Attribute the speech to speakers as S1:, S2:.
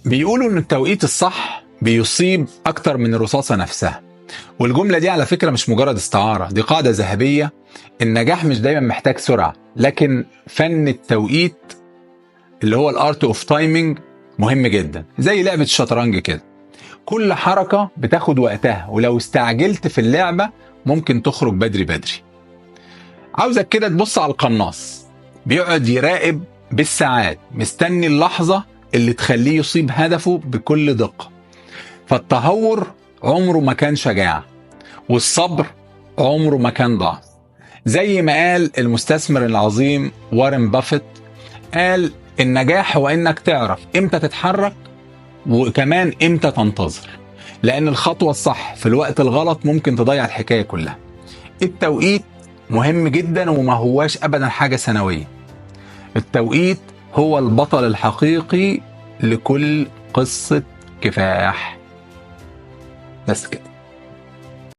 S1: بيقولوا ان التوقيت الصح بيصيب اكتر من الرصاصة نفسها، والجملة دي على فكرة مش مجرد استعارة، دي قاعدة ذهبية. النجاح مش دايما محتاج سرعة، لكن فن التوقيت اللي هو الارت اوف تايمينج مهم جدا، زي لعبة الشطرنج كده. كل حركة بتاخد وقتها، ولو استعجلت في اللعبة ممكن تخرج بدري بدري. عاوزك كده تبص على القناص، بيقعد يراقب بالساعات مستني اللحظة اللي تخليه يصيب هدفه بكل دقة. فالتهور عمره ما كان شجاعة، والصبر عمره ما كان ضعف. زي ما قال المستثمر العظيم وارن بافيت، قال النجاح هو انك تعرف امتى تتحرك وكمان امتى تنتظر، لان الخطوة الصح في الوقت الغلط ممكن تضيع الحكاية كلها. التوقيت مهم جدا وما هواش ابدا حاجة ثانوية. التوقيت هو البطل الحقيقي لكل قصة كفاح. بس كده.